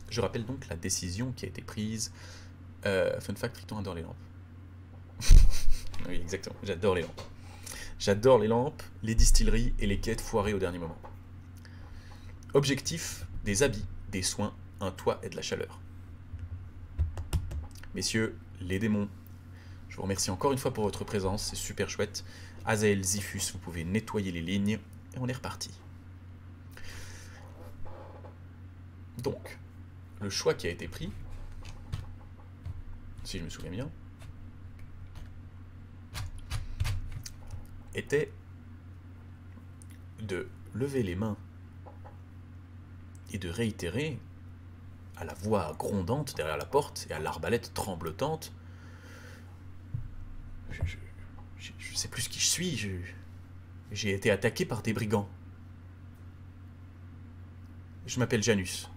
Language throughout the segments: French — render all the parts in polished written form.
Je rappelle donc la décision qui a été prise. Fun fact, Triton adore les lampes. Oui, exactement, j'adore les lampes. J'adore les lampes, les distilleries et les quêtes foirées au dernier moment. Objectif, des habits, des soins, un toit et de la chaleur. Messieurs, les démons, je vous remercie encore une fois pour votre présence, c'est super chouette. Azael, Zifus, vous pouvez nettoyer les lignes, et on est reparti. Donc, le choix qui a été pris, si je me souviens bien, était de lever les mains et de réitérer à la voix grondante derrière la porte et à l'arbalète tremblotante. Je sais plus qui je suis, j'ai été attaqué par des brigands. Je m'appelle Janus.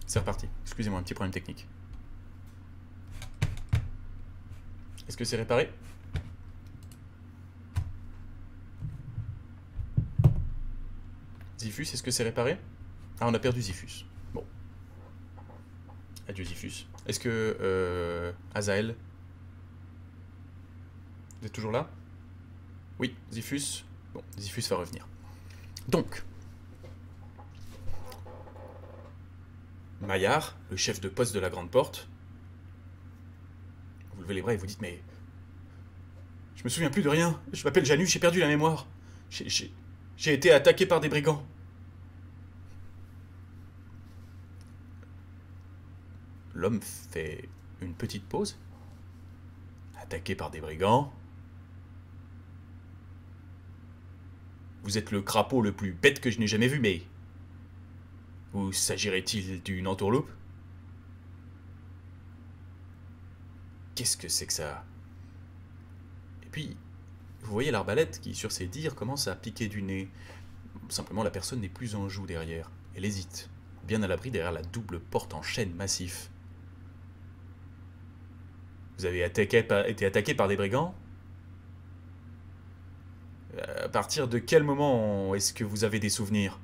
C'est reparti. Excusez-moi, un petit problème technique. Est-ce que c'est réparé? Zifus, est-ce que c'est réparé? Ah, on a perdu Zifus. Bon. Adieu Zifus. Est-ce que... Azael? Vous êtes toujours là? Oui, Zifus. Bon, Zifus va revenir. Donc... Maillard, le chef de poste de la grande porte. Vous levez les bras et vous dites, mais... Je me souviens plus de rien. Je m'appelle Janus, j'ai perdu la mémoire. J'ai été attaqué par des brigands. L'homme fait une petite pause. Attaqué par des brigands. Vous êtes le crapaud le plus bête que je n'ai jamais vu, mais... Ou s'agirait-il d'une entourloupe? Qu'est-ce que c'est que ça? Et puis, vous voyez l'arbalète qui, sur ses dires, commence à piquer du nez. Simplement, la personne n'est plus en joue derrière. Elle hésite, bien à l'abri derrière la double porte en chêne massif. Vous avez été attaqué par des brigands? À partir de quel moment est-ce que vous avez des souvenirs?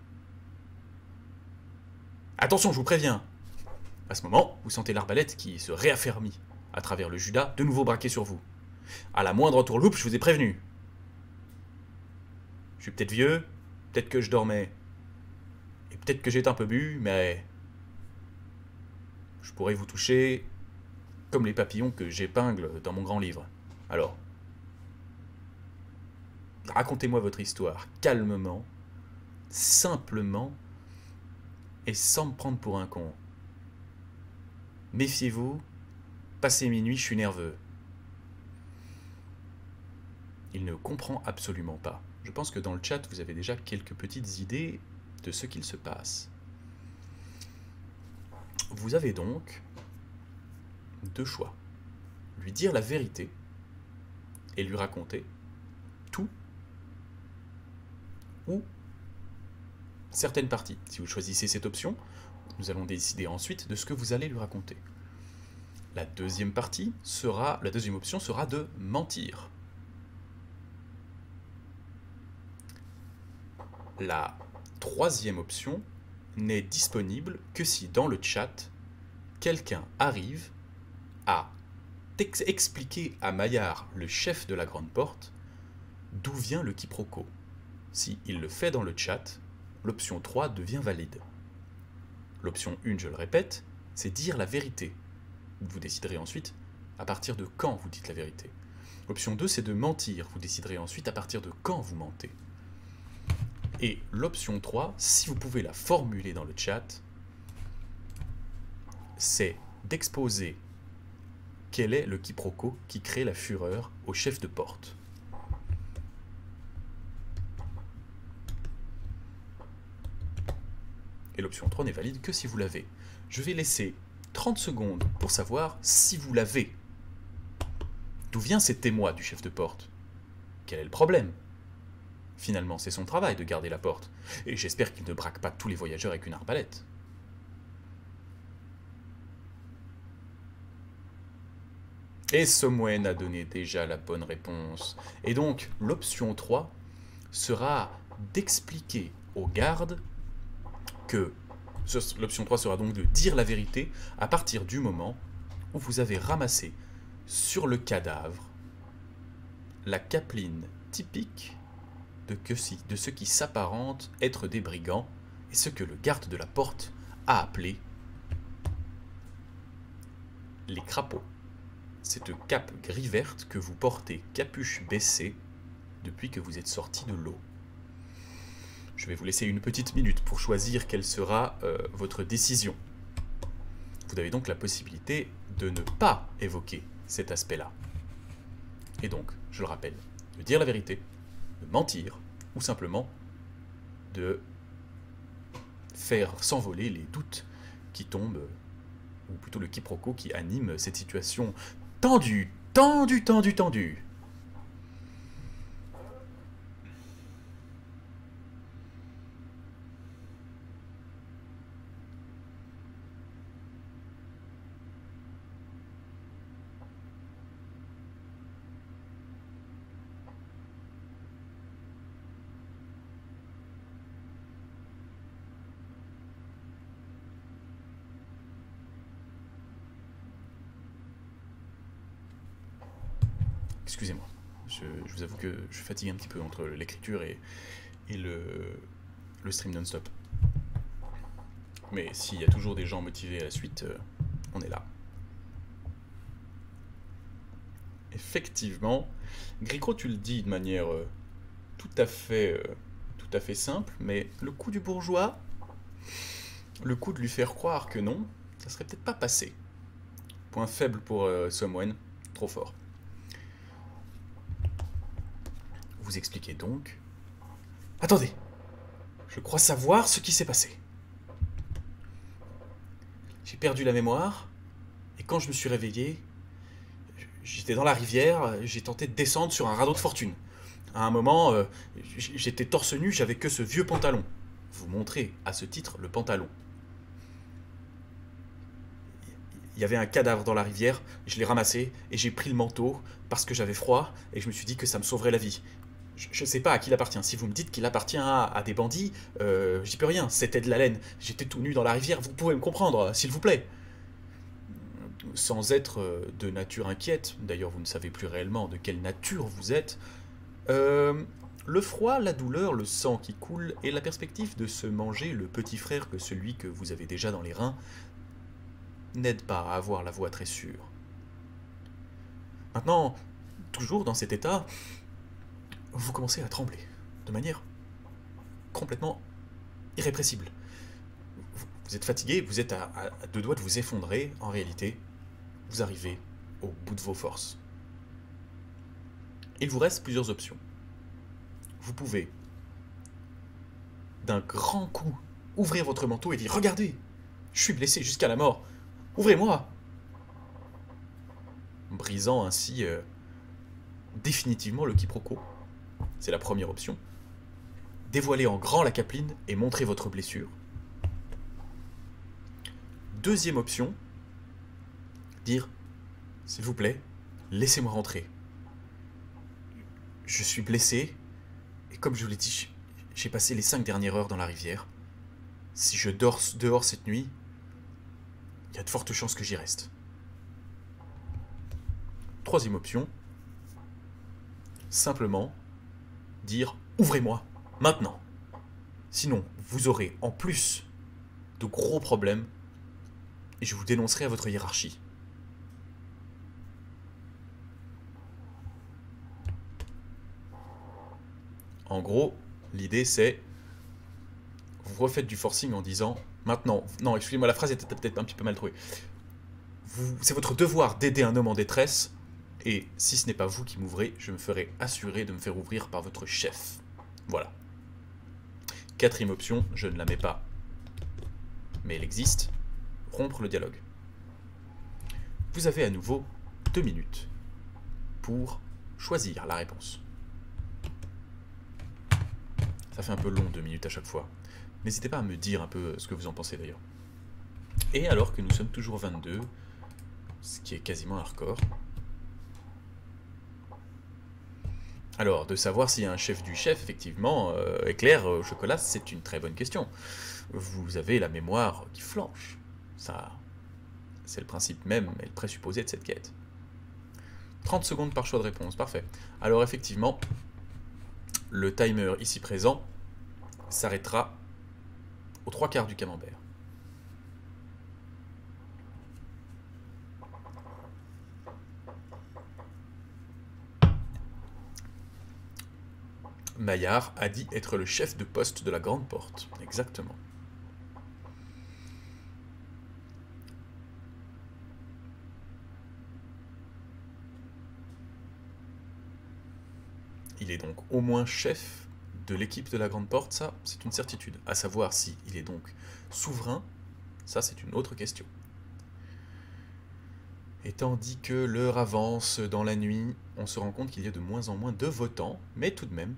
Attention, je vous préviens. À ce moment, vous sentez l'arbalète qui se réaffermit à travers le Judas, de nouveau braqué sur vous. À la moindre entourloupe, je vous ai prévenu. Je suis peut-être vieux, peut-être que je dormais, et peut-être que j'ai un peu bu, mais je pourrais vous toucher comme les papillons que j'épingle dans mon grand livre. Alors, racontez-moi votre histoire, calmement, simplement, et sans me prendre pour un con. Méfiez-vous, passé minuit, je suis nerveux. Il ne comprend absolument pas. Je pense que dans le chat, vous avez déjà quelques petites idées de ce qu'il se passe. Vous avez donc deux choix. Lui dire la vérité et lui raconter tout ou certaines parties. Si vous choisissez cette option, nous allons décider ensuite de ce que vous allez lui raconter. La deuxième option sera de mentir. La troisième option n'est disponible que si dans le chat, quelqu'un arrive à expliquer à Maillard, le chef de la grande porte, d'où vient le quiproquo. Si il le fait dans le chat, l'option 3 devient valide. L'option 1, je le répète, c'est dire la vérité. Vous déciderez ensuite à partir de quand vous dites la vérité. L'option 2, c'est de mentir. Vous déciderez ensuite à partir de quand vous mentez. Et l'option 3, si vous pouvez la formuler dans le chat, c'est d'exposer quel est le quiproquo qui crée la fureur au chef de porte. Et l'option 3 n'est valide que si vous l'avez. Je vais laisser 30 secondes pour savoir si vous l'avez. D'où vient cet émoi du chef de porte? Quel est le problème? Finalement, c'est son travail de garder la porte. Et j'espère qu'il ne braque pas tous les voyageurs avec une arbalète. Et Somwen a donné déjà la bonne réponse. Et donc, l'option 3 sera d'expliquer aux gardes que l'option 3 sera donc de dire la vérité à partir du moment où vous avez ramassé sur le cadavre la capeline typique de ce qui s'apparente être des brigands et ce que le garde de la porte a appelé les crapauds. Cette cape gris-verte que vous portez capuche baissée depuis que vous êtes sorti de l'eau. Je vais vous laisser une petite minute pour choisir quelle sera votre décision. Vous avez donc la possibilité de ne pas évoquer cet aspect-là. Et donc, je le rappelle, de dire la vérité, de mentir, ou simplement de faire s'envoler les doutes qui tombent, ou plutôt le quiproquo qui anime cette situation tendue, tendue. Excusez-moi, je vous avoue que je fatigue un petit peu entre l'écriture et le stream non-stop. Mais s'il y a toujours des gens motivés à la suite, on est là. Effectivement, Gricro, tu le dis de manière tout à fait simple, mais le coup du bourgeois, le coup de lui faire croire que non, ça serait peut-être pas passé. Point faible pour Somwen, trop fort. Vous expliquez donc... Attendez, je crois savoir ce qui s'est passé. J'ai perdu la mémoire, et quand je me suis réveillé, j'étais dans la rivière, j'ai tenté de descendre sur un radeau de fortune. À un moment, j'étais torse nu, j'avais que ce vieux pantalon. Vous montrez à ce titre le pantalon. Il y avait un cadavre dans la rivière, je l'ai ramassé et j'ai pris le manteau parce que j'avais froid et je me suis dit que ça me sauverait la vie. Je ne sais pas à qui il appartient. Si vous me dites qu'il appartient à des bandits, j'y peux rien. C'était de la laine. J'étais tout nu dans la rivière. Vous pouvez me comprendre, s'il vous plaît. Sans être de nature inquiète, d'ailleurs vous ne savez plus réellement de quelle nature vous êtes, le froid, la douleur, le sang qui coule et la perspective de se manger le petit frère que celui que vous avez déjà dans les reins n'aident pas à avoir la voix très sûre. Maintenant, toujours dans cet état, vous commencez à trembler, de manière complètement irrépressible. Vous êtes fatigué, vous êtes à deux doigts de vous effondrer. En réalité, vous arrivez au bout de vos forces. Il vous reste plusieurs options. Vous pouvez, d'un grand coup, ouvrir votre manteau et dire « Regardez, je suis blessé jusqu'à la mort, ouvrez-moi !» brisant ainsi définitivement le quiproquo. C'est la première option. Dévoiler en grand la capeline et montrer votre blessure. Deuxième option, dire « S'il vous plaît, laissez-moi rentrer. Je suis blessé, et comme je vous l'ai dit, j'ai passé les 5 dernières heures dans la rivière. Si je dors dehors cette nuit, il y a de fortes chances que j'y reste. » Troisième option, simplement dire « Ouvrez-moi, maintenant. Sinon, vous aurez en plus de gros problèmes et je vous dénoncerai à votre hiérarchie. » En gros, l'idée c'est, vous refaites du forcing en disant, maintenant, non, excusez-moi, la phrase était peut-être un petit peu mal trouvée. C'est votre devoir d'aider un homme en détresse, et si ce n'est pas vous qui m'ouvrez, je me ferai assurer de me faire ouvrir par votre chef. Voilà. Quatrième option, je ne la mets pas, mais elle existe, rompre le dialogue. Vous avez à nouveau 2 minutes pour choisir la réponse. Ça fait un peu long 2 minutes à chaque fois. N'hésitez pas à me dire un peu ce que vous en pensez d'ailleurs. Et alors que nous sommes toujours 22, ce qui est quasiment un record, Alors, de savoir s'il y a un chef du chef, effectivement, éclair au chocolat, c'est une très bonne question. Vous avez la mémoire qui flanche. Ça, c'est le principe même et le présupposé de cette quête. 30 secondes par choix de réponse, parfait. Alors effectivement, le timer ici présent s'arrêtera aux 3/4 du camembert. Maillard a dit être le chef de poste de la Grande Porte. Exactement. Il est donc au moins chef de l'équipe de la Grande Porte, ça, c'est une certitude. À savoir si il est donc souverain, ça, c'est une autre question. Et tandis que l'heure avance dans la nuit, on se rend compte qu'il y a de moins en moins de votants, mais tout de même,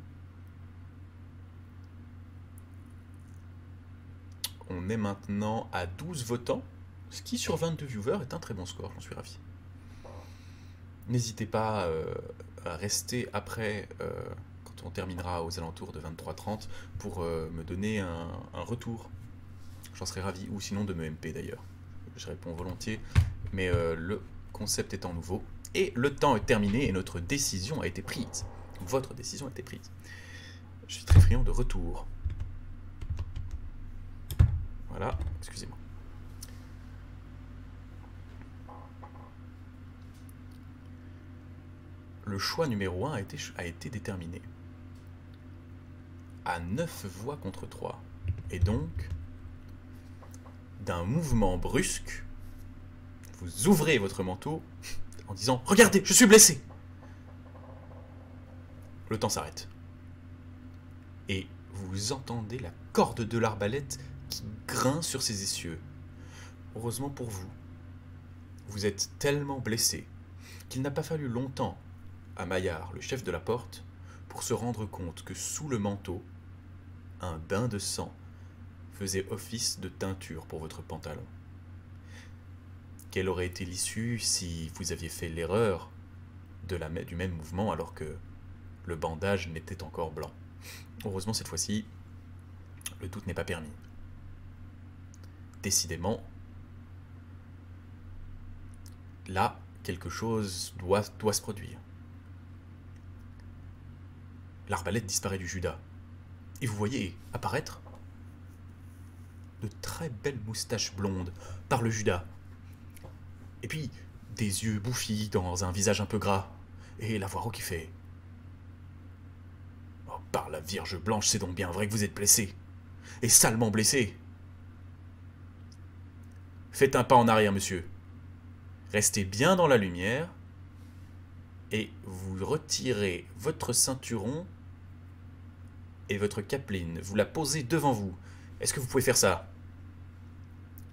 on est maintenant à 12 votants, ce qui sur 22 viewers est un très bon score, j'en suis ravi. N'hésitez pas à rester après, quand on terminera aux alentours de 23h30, pour me donner un retour. J'en serais ravi, ou sinon de me MP d'ailleurs. Je réponds volontiers, mais le concept étant nouveau, et le temps est terminé et notre décision a été prise. Votre décision a été prise. Je suis très friand de retour. Voilà, excusez-moi. Le choix numéro 1 a été déterminé. À 9 voix contre 3. Et donc, d'un mouvement brusque, vous ouvrez votre manteau en disant « Regardez, je suis blessé !» Le temps s'arrête. Et vous entendez la corde de l'arbalète qui grince sur ses essieux. Heureusement pour vous, vous êtes tellement blessé qu'il n'a pas fallu longtemps à Maillard, le chef de la porte, pour se rendre compte que sous le manteau, un bain de sang faisait office de teinture pour votre pantalon. Quelle aurait été l'issue si vous aviez fait l'erreur du même mouvement alors que le bandage n'était encore blanc? Heureusement, cette fois-ci, le doute n'est pas permis. Décidément, là, quelque chose doit se produire. L'arbalète disparaît du Judas. Et vous voyez apparaître de très belles moustaches blondes par le Judas. Et puis, des yeux bouffis dans un visage un peu gras. Et la voix qui fait « Oh, par la Vierge Blanche, c'est donc bien vrai que vous êtes blessé. Et salement blessé. Faites un pas en arrière, monsieur. Restez bien dans la lumière. Et vous retirez votre ceinturon et votre capeline. Vous la posez devant vous. Est-ce que vous pouvez faire ça?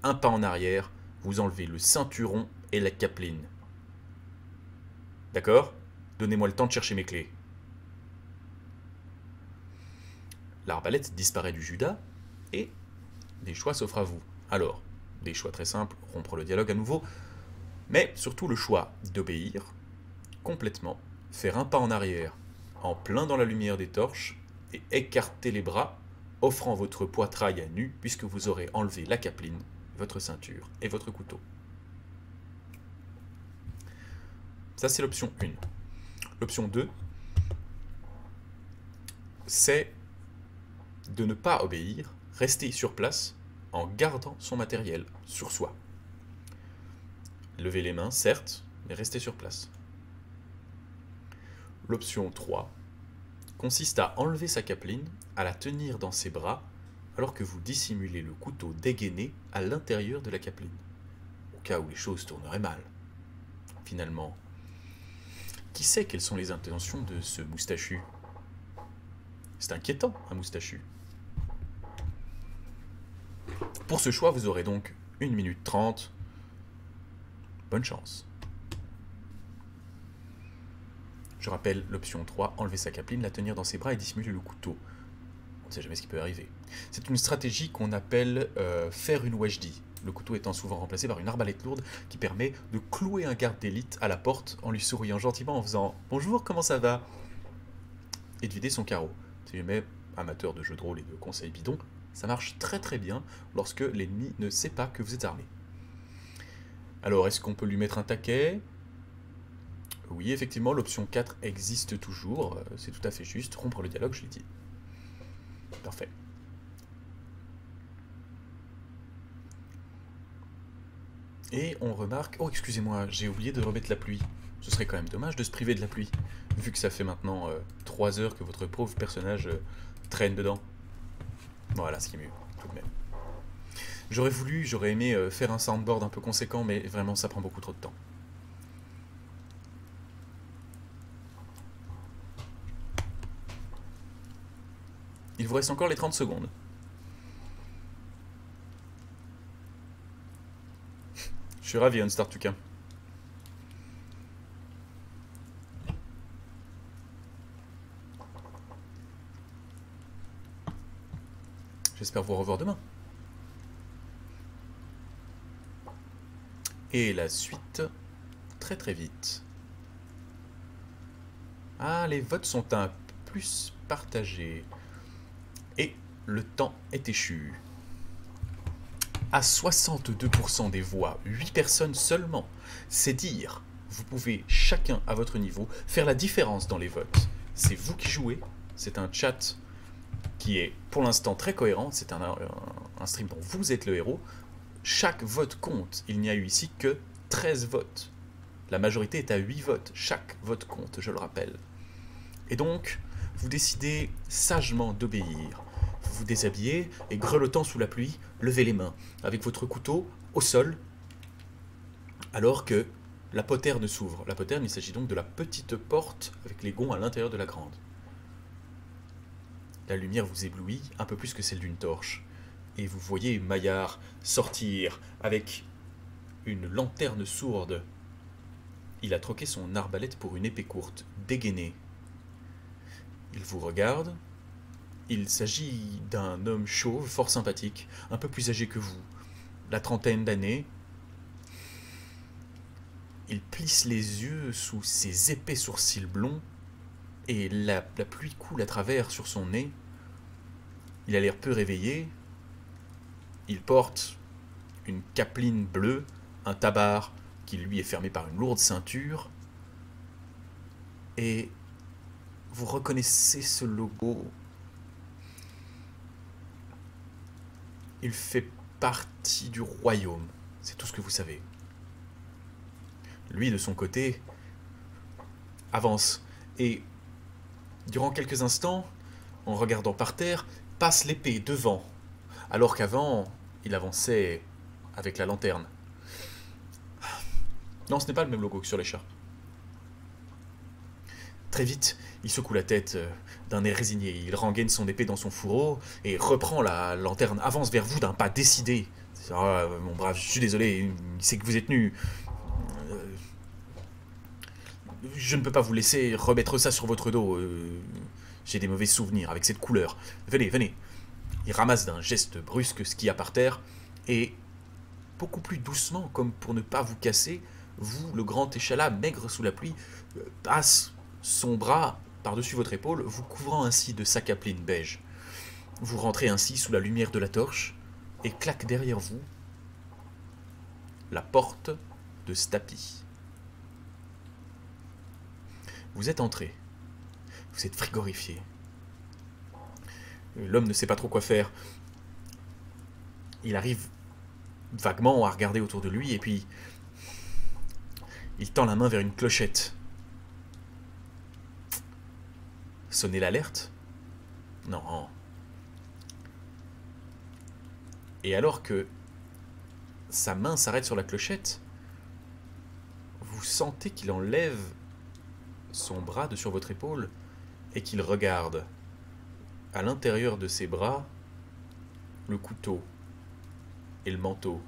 Un pas en arrière, vous enlevez le ceinturon et la capeline. D'accord? Donnez-moi le temps de chercher mes clés. L'arbalète disparaît du Judas et des choix s'offrent à vous. Alors, des choix très simples, rompre le dialogue à nouveau, mais surtout le choix d'obéir complètement, faire un pas en arrière, en plein dans la lumière des torches, et écarter les bras, offrant votre poitrail à nu, puisque vous aurez enlevé la capeline, votre ceinture et votre couteau. Ça, c'est l'option 1. L'option 2, c'est de ne pas obéir, rester sur place en gardant son matériel sur soi. Levez les mains, certes, mais restez sur place. L'option 3 consiste à enlever sa capeline, à la tenir dans ses bras, alors que vous dissimulez le couteau dégainé à l'intérieur de la capeline, au cas où les choses tourneraient mal. Finalement, qui sait quelles sont les intentions de ce moustachu? C'est inquiétant, un moustachu. Pour ce choix, vous aurez donc 1 minute 30. Bonne chance. Je rappelle l'option 3, enlever sa capeline, la tenir dans ses bras et dissimuler le couteau. On ne sait jamais ce qui peut arriver. C'est une stratégie qu'on appelle faire une wajdi, le couteau étant souvent remplacé par une arbalète lourde qui permet de clouer un garde d'élite à la porte en lui souriant gentiment en faisant « Bonjour, comment ça va ?» et de vider son carreau. Si jamais, amateur de jeux de rôle et de conseils bidons, ça marche très très bien lorsque l'ennemi ne sait pas que vous êtes armé. Alors, est-ce qu'on peut lui mettre un taquet? Oui, effectivement, l'option 4 existe toujours, c'est tout à fait juste. Rompre le dialogue, je l'ai dit. Parfait. Et on remarque... Oh, excusez-moi, j'ai oublié de remettre la pluie. Ce serait quand même dommage de se priver de la pluie, vu que ça fait maintenant 3 heures que votre pauvre personnage traîne dedans. Voilà, ce qui est mieux, tout de même. J'aurais aimé faire un soundboard un peu conséquent, mais vraiment ça prend beaucoup trop de temps. Il vous reste encore les 30 secondes. Je suis ravi, Unstar Tukin. J'espère vous revoir demain. Et la suite, très très vite. Ah, les votes sont un peu plus partagés. Et le temps est échu. À 62% des voix, 8 personnes seulement. C'est dire, vous pouvez chacun à votre niveau faire la différence dans les votes. C'est vous qui jouez, c'est un chat qui est pour l'instant très cohérent, c'est un stream dont vous êtes le héros. Chaque vote compte, il n'y a eu ici que 13 votes. La majorité est à 8 votes, chaque vote compte, je le rappelle. Et donc, vous décidez sagement d'obéir. Vous vous déshabillez et grelottant sous la pluie, levez les mains avec votre couteau au sol alors que la poterne s'ouvre. La poterne, il s'agit donc de la petite porte avec les gonds à l'intérieur de la grande. La lumière vous éblouit un peu plus que celle d'une torche et vous voyez Maillard sortir avec une lanterne sourde. Il a troqué son arbalète pour une épée courte, dégainée. Il vous regarde. Il s'agit d'un homme chauve, fort sympathique, un peu plus âgé que vous, la trentaine d'années. Il plisse les yeux sous ses épais sourcils blonds et la pluie coule à travers sur son nez. Il a l'air peu réveillé. Il porte une capeline bleue, un tabard qui lui est fermé par une lourde ceinture. Et vous reconnaissez ce logo. Il fait partie du royaume. C'est tout ce que vous savez. Lui, de son côté, avance. Et, durant quelques instants, en regardant par terre, passe l'épée devant. Alors qu'avant, il avançait avec la lanterne. Non, ce n'est pas le même logo que sur l'écharpe. Très vite, il secoue la tête d'un air résigné. Il rengaine son épée dans son fourreau et reprend la lanterne, avance vers vous d'un pas décidé. Ah, mon brave, je suis désolé, il sait que vous êtes nu. Je ne peux pas vous laisser remettre ça sur votre dos. J'ai des mauvais souvenirs avec cette couleur. Venez, venez. Il ramasse d'un geste brusque ce qu'il y a par terre et, beaucoup plus doucement, comme pour ne pas vous casser, vous, le grand échalas maigre sous la pluie, passe son bras par-dessus votre épaule, vous couvrant ainsi de sa capeline beige. Vous rentrez ainsi sous la lumière de la torche, et claque derrière vous la porte de Stapi. Vous êtes entré. Vous êtes frigorifié. L'homme ne sait pas trop quoi faire. Il arrive vaguement à regarder autour de lui, et puis il tend la main vers une clochette. Sonnez l'alerte? Non. Et alors que sa main s'arrête sur la clochette, vous sentez qu'il enlève son bras de sur votre épaule et qu'il regarde à l'intérieur de ses bras le couteau et le manteau.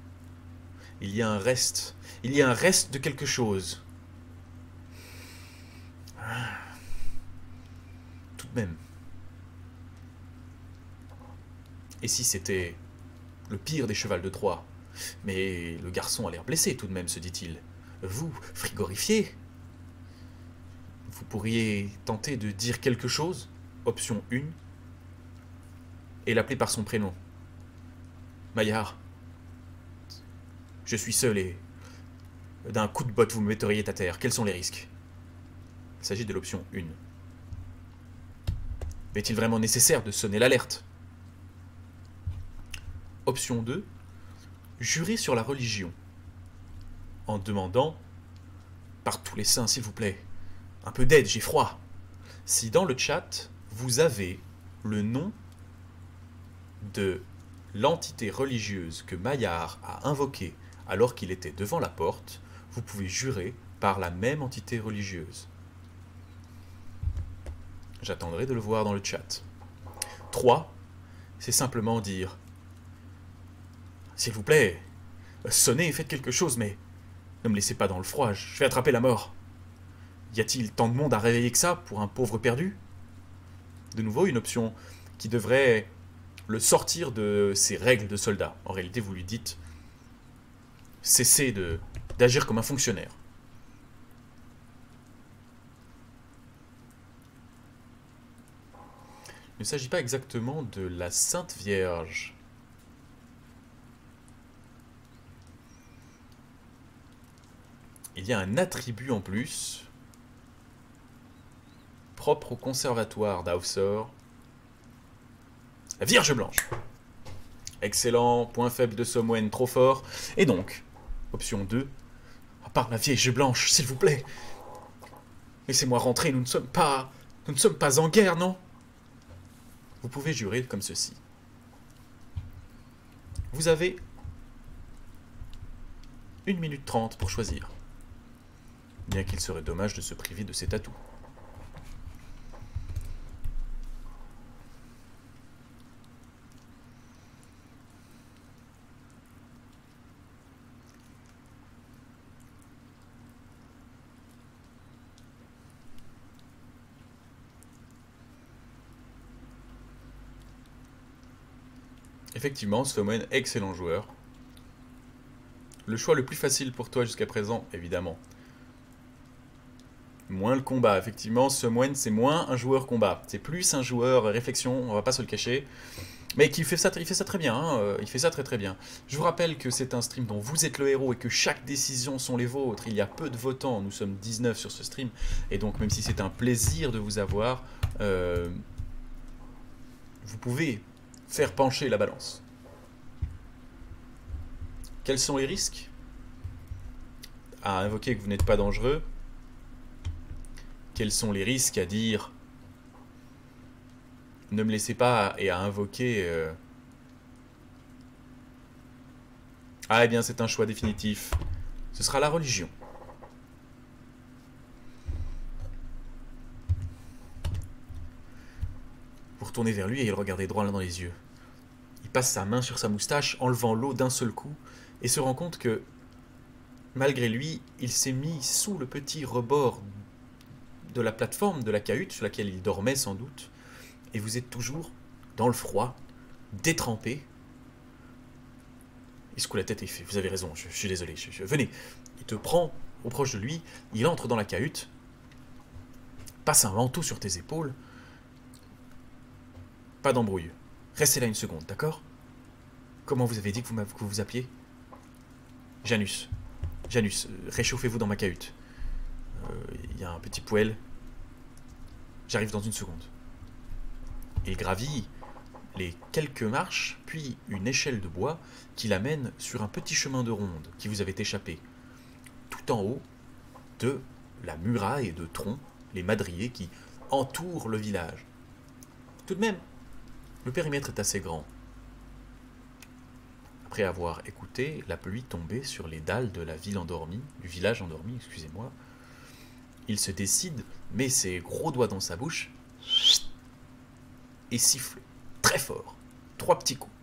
Il y a un reste de quelque chose. Tout de même. Et si c'était le pire des chevals de Troie? Mais le garçon a l'air blessé tout de même, se dit-il. Vous, frigorifié? Vous pourriez tenter de dire quelque chose? option 1, et l'appeler par son prénom. Maillard, je suis seul et d'un coup de botte vous me metteriez à terre. Quels sont les risques? Il s'agit de l'option 1. Est-il vraiment nécessaire de sonner l'alerte? Option 2, jurer sur la religion en demandant par tous les saints s'il vous plaît, un peu d'aide, j'ai froid. Si dans le chat vous avez le nom de l'entité religieuse que Maillard a invoquée alors qu'il était devant la porte, vous pouvez jurer par la même entité religieuse. J'attendrai de le voir dans le chat. 3, c'est simplement dire « S'il vous plaît, sonnez et faites quelque chose, mais ne me laissez pas dans le froid, je vais attraper la mort. Y a-t-il tant de monde à réveiller que ça pour un pauvre perdu ?» De nouveau, une option qui devrait le sortir de ses règles de soldat. En réalité, vous lui dites « Cessez d'agir comme un fonctionnaire. » Il ne s'agit pas exactement de la Sainte Vierge. Il y a un attribut en plus, propre au conservatoire d'Aufsor. La Vierge Blanche. Excellent, point faible de Somwen, trop fort. Et donc, option 2, à part la Vierge Blanche, s'il vous plaît. Laissez-moi rentrer, nous ne sommes pas en guerre, non? Vous pouvez jurer comme ceci. Vous avez 1 minute 30 pour choisir. Bien qu'il serait dommage de se priver de cet atout. Effectivement, Somwen, excellent joueur. Le choix le plus facile pour toi jusqu'à présent, évidemment. Moins le combat, effectivement, Somwen, c'est moins un joueur combat. C'est plus un joueur réflexion, on va pas se le cacher. Mais il fait ça très bien, hein, il fait ça très très bien. Je vous rappelle que c'est un stream dont vous êtes le héros et que chaque décision sont les vôtres. Il y a peu de votants, nous sommes 19 sur ce stream. Et donc même si c'est un plaisir de vous avoir, vous pouvez faire pencher la balance. Quels sont les risques à invoquer que vous n'êtes pas dangereux? Quels sont les risques à dire ne me laissez pas et à invoquer Ah, eh bien, c'est un choix définitif. Ce sera la religion. Vous retournez vers lui et il regardait droit dans les yeux. Il passe sa main sur sa moustache, enlevant l'eau d'un seul coup, et se rend compte que, malgré lui, il s'est mis sous le petit rebord de la plateforme de la cahute sur laquelle il dormait sans doute, et vous êtes toujours dans le froid, détrempé. Il secoue la tête et il fait « Vous avez raison, je suis désolé, venez ». Il te prend au proche de lui, il entre dans la cahute, passe un manteau sur tes épaules. Pas d'embrouille. Restez là une seconde, d'accord? Comment vous avez dit que vous vous appeliez? Janus. Janus, réchauffez-vous dans ma cahute. Il y a un petit poêle. J'arrive dans une seconde. Il gravit les quelques marches, puis une échelle de bois qui l'amène sur un petit chemin de ronde qui vous avait échappé. Tout en haut de la muraille de troncs, les madriers qui entourent le village. Tout de même, le périmètre est assez grand. Après avoir écouté la pluie tomber sur les dalles de la ville endormie, du village endormi, excusez-moi, il se décide, met ses gros doigts dans sa bouche et siffle très fort, 3 petits coups.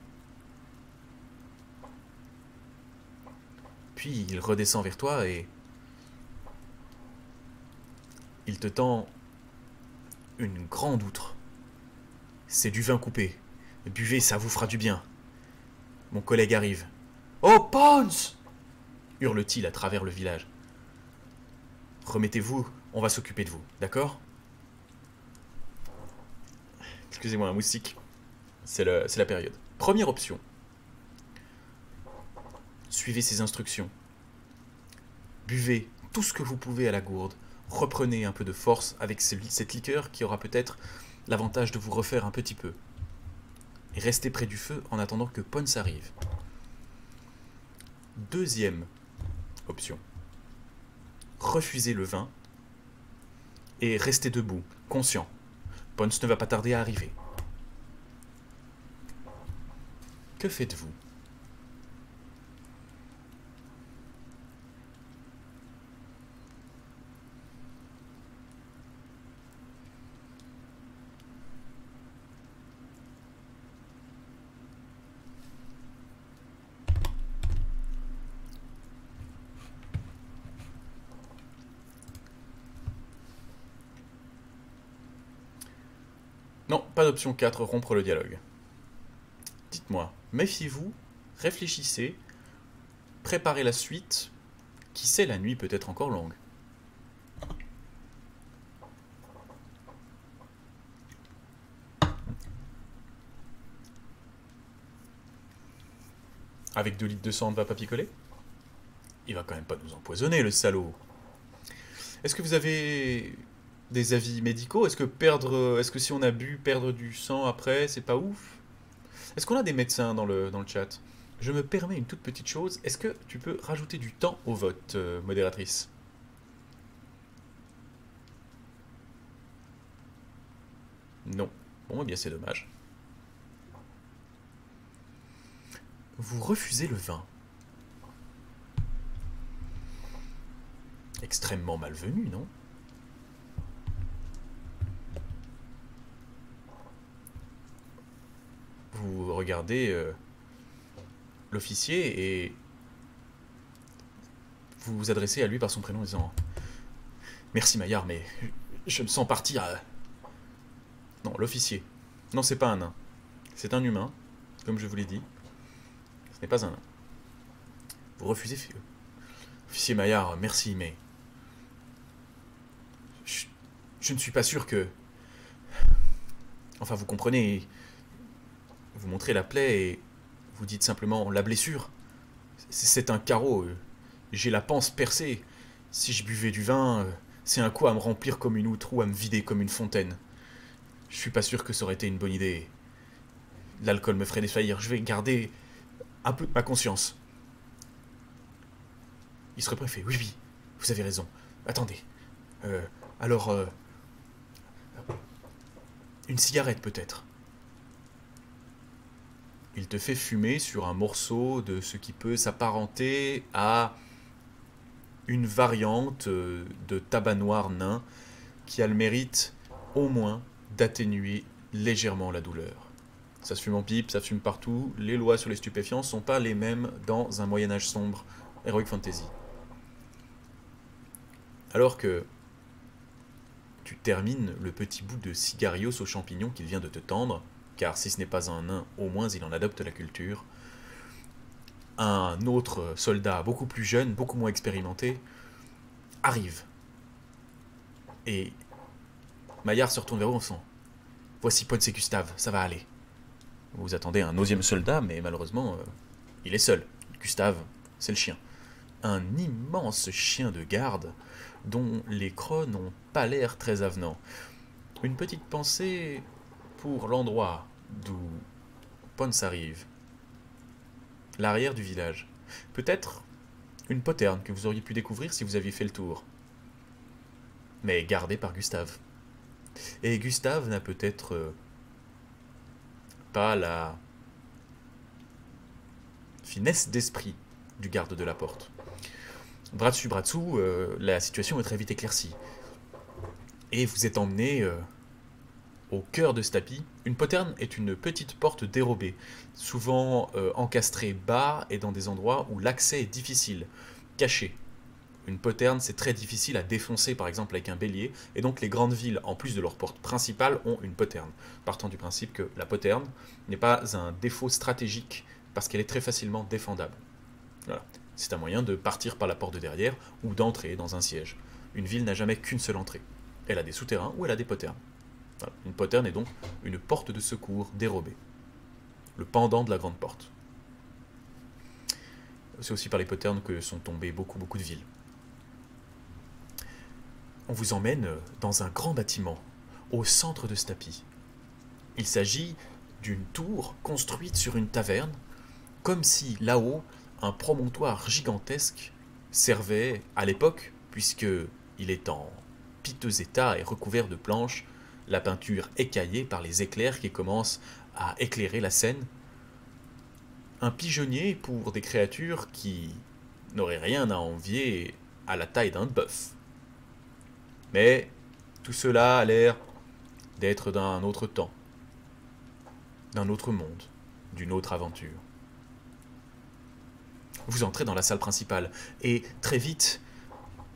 Puis il redescend vers toi et il te tend une grande outre. C'est du vin coupé. Buvez, ça vous fera du bien. Mon collègue arrive. « Oh, Pons !» hurle-t-il à travers le village. « Remettez-vous, on va s'occuper de vous, d'accord ?» Excusez-moi, un moustique. C'est la période. Première option. Suivez ces instructions. Buvez tout ce que vous pouvez à la gourde. Reprenez un peu de force avec cette liqueur qui aura peut-être l'avantage de vous refaire un petit peu. Et restez près du feu en attendant que Pons arrive. Deuxième option. Refusez le vin et restez debout, conscient. Pons ne va pas tarder à arriver. Que faites-vous? Non, pas d'option 4, rompre le dialogue. Dites-moi, méfiez-vous, réfléchissez, préparez la suite. Qui sait, la nuit peut être encore longue. Avec 2 litres de sang, on ne va pas picoler? Il va quand même pas nous empoisonner, le salaud. Est-ce que vous avez des avis médicaux? Est-ce que si on a bu, perdre du sang après, c'est pas ouf? Est-ce qu'on a des médecins dans le chat? Je me permets une toute petite chose. Est-ce que tu peux rajouter du temps au vote, modératrice? Non. Bon, eh bien c'est dommage. Vous refusez le vin. Extrêmement malvenu, non? Vous regardez l'officier et vous vous adressez à lui par son prénom en disant « Merci Maillard, mais je me sens partir à... » Non, l'officier. Non, c'est pas un nain. C'est un humain, comme je vous l'ai dit. Ce n'est pas un nain. Vous refusez... Officier Maillard, merci, mais... Je ne suis pas sûr que... Enfin, vous comprenez... Vous montrez la plaie et vous dites simplement la blessure. C'est un carreau. J'ai la panse percée. Si je buvais du vin, c'est un coup à me remplir comme une outre ou à me vider comme une fontaine. Je suis pas sûr que ça aurait été une bonne idée. L'alcool me ferait défaillir. Je vais garder un peu de ma conscience. Il se reprend et fait oui, oui, vous avez raison. Attendez. Alors, une cigarette peut-être. Il te fait fumer sur un morceau de ce qui peut s'apparenter à une variante de tabac noir nain qui a le mérite au moins d'atténuer légèrement la douleur. Ça se fume en pipe, ça se fume partout. Les lois sur les stupéfiants ne sont pas les mêmes dans un Moyen-Âge sombre, Heroic Fantasy. Alors que tu termines le petit bout de cigarios aux champignons qu'il vient de te tendre, car si ce n'est pas un nain, au moins il en adopte la culture. Un autre soldat, beaucoup plus jeune, beaucoup moins expérimenté, arrive. Et Maillard se retourne vers vous en disant « Voici Pons et Gustave, ça va aller. » Vous attendez un 11e soldat, mais malheureusement, il est seul. Gustave, c'est le chien. Un immense chien de garde, dont les crocs n'ont pas l'air très avenants. Une petite pensée pour l'endroit d'où Pons arrive. L'arrière du village. Peut-être une poterne que vous auriez pu découvrir si vous aviez fait le tour. Mais gardée par Gustave. Et Gustave n'a peut-être pas la finesse d'esprit du garde de la porte. Bras dessus, bras dessous, la situation est très vite éclaircie. Et vous êtes emmené au cœur de ce tapis. Une poterne est une petite porte dérobée, souvent encastrée bas et dans des endroits où l'accès est difficile, caché. Une poterne, c'est très difficile à défoncer, par exemple avec un bélier, et donc les grandes villes, en plus de leur porte principale, ont une poterne, partant du principe que la poterne n'est pas un défaut stratégique, parce qu'elle est très facilement défendable. Voilà. C'est un moyen de partir par la porte de derrière, ou d'entrer dans un siège. Une ville n'a jamais qu'une seule entrée. Elle a des souterrains ou elle a des poternes. Voilà. Une poterne est donc une porte de secours dérobée. Le pendant de la grande porte. C'est aussi par les poternes que sont tombées beaucoup de villes. On vous emmène dans un grand bâtiment, au centre de Stapi. Il s'agit d'une tour construite sur une taverne, comme si là-haut, un promontoire gigantesque servait à l'époque, puisque il est en piteux état et recouvert de planches, la peinture écaillée par les éclairs qui commencent à éclairer la scène. Un pigeonnier pour des créatures qui n'auraient rien à envier à la taille d'un bœuf. Mais tout cela a l'air d'être d'un autre temps, d'un autre monde, d'une autre aventure. Vous entrez dans la salle principale et très vite,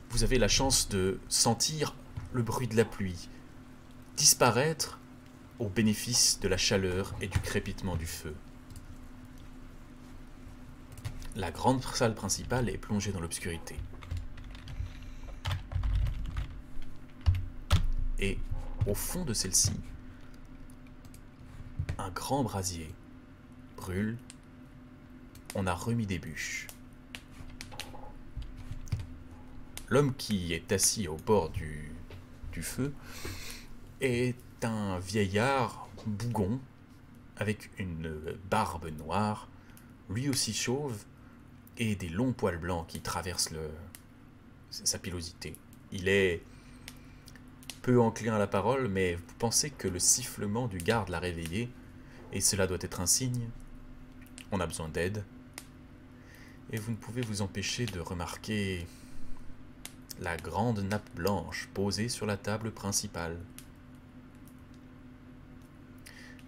vous avez la chance de sentir le bruit de la pluie disparaître au bénéfice de la chaleur et du crépitement du feu. La grande salle principale est plongée dans l'obscurité. Et au fond de celle-ci, un grand brasier brûle. On a remis des bûches. L'homme qui est assis au bord du feu est un vieillard bougon avec une barbe noire, lui aussi chauve, et des longs poils blancs qui traversent sa pilosité. Il est peu enclin à la parole, mais vous pensez que le sifflement du garde l'a réveillé, et cela doit être un signe. On a besoin d'aide. Et vous ne pouvez vous empêcher de remarquer la grande nappe blanche posée sur la table principale.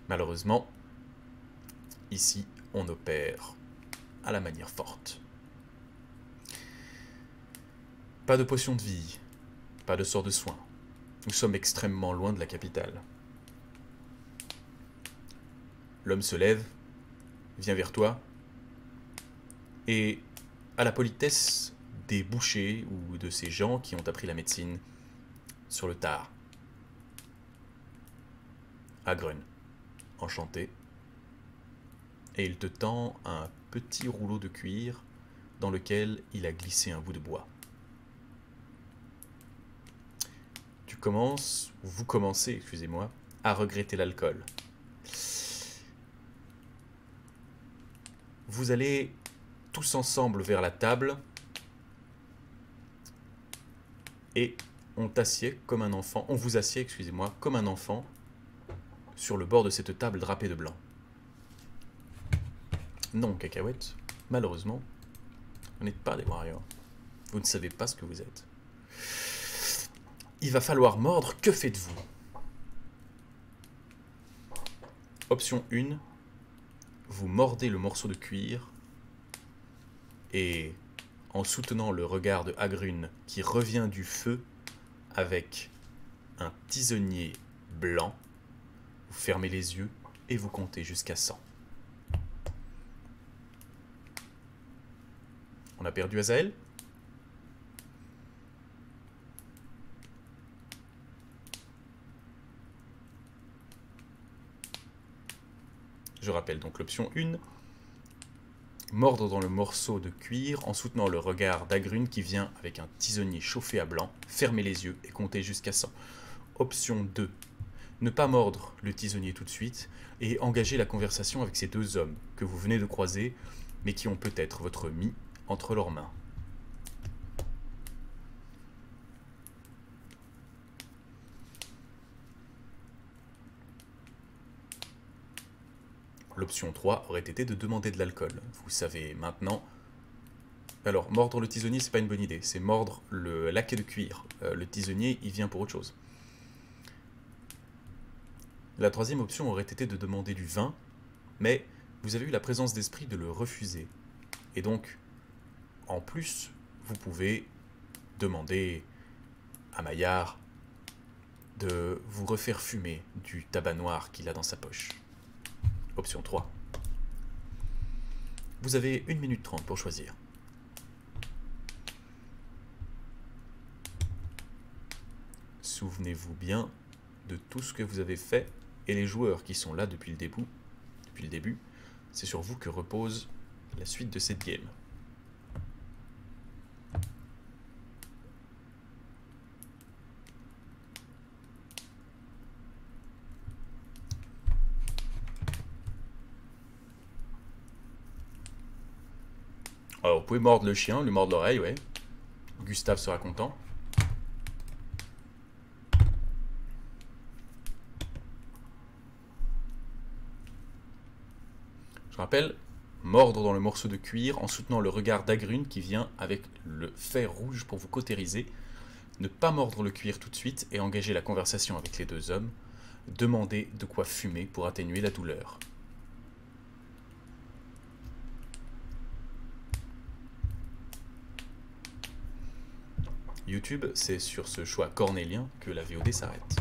Malheureusement, ici, on opère à la manière forte. Pas de potion de vie, pas de sort de soin. Nous sommes extrêmement loin de la capitale. L'homme se lève, vient vers toi, et à la politesse des bouchers ou de ces gens qui ont appris la médecine sur le tard. Agrun, enchanté. Et il te tend un petit rouleau de cuir dans lequel il a glissé un bout de bois. Vous commencez, excusez-moi, à regretter l'alcool. Vous allez tous ensemble vers la table et on vous assied, excusez-moi, comme un enfant sur le bord de cette table drapée de blanc. Non, Cacahuète, malheureusement, vous n'êtes pas des warriors. Vous ne savez pas ce que vous êtes. Il va falloir mordre, que faites-vous? Option 1, vous mordez le morceau de cuir et en soutenant le regard de Agrun qui revient du feu avec un tisonnier blanc, vous fermez les yeux et vous comptez jusqu'à 100. On a perdu Azael? Je rappelle donc l'option 1. Mordre dans le morceau de cuir en soutenant le regard d'Agrun qui vient avec un tisonnier chauffé à blanc. Fermez les yeux et comptez jusqu'à 100. Option 2. Ne pas mordre le tisonnier tout de suite et engager la conversation avec ces deux hommes que vous venez de croiser mais qui ont peut-être votre mie entre leurs mains. L'option 3 aurait été de demander de l'alcool. Vous savez maintenant... Alors, mordre le tisonnier, c'est pas une bonne idée. C'est mordre le laquais de cuir. Le tisonnier, il vient pour autre chose. La troisième option aurait été de demander du vin, mais vous avez eu la présence d'esprit de le refuser. Et donc, en plus, vous pouvez demander à Maillard de vous refaire fumer du tabac noir qu'il a dans sa poche. Option 3. Vous avez 1 minute 30 pour choisir. Souvenez-vous bien de tout ce que vous avez fait, et les joueurs qui sont là depuis le début, c'est sur vous que repose la suite de cette game. Alors, vous pouvez mordre le chien, lui mordre l'oreille, ouais. Gustave sera content. Je rappelle, mordre dans le morceau de cuir en soutenant le regard d'Agrune qui vient avec le fer rouge pour vous cautériser. Ne pas mordre le cuir tout de suite et engager la conversation avec les deux hommes. Demander de quoi fumer pour atténuer la douleur. YouTube, c'est sur ce choix cornélien que la VOD s'arrête.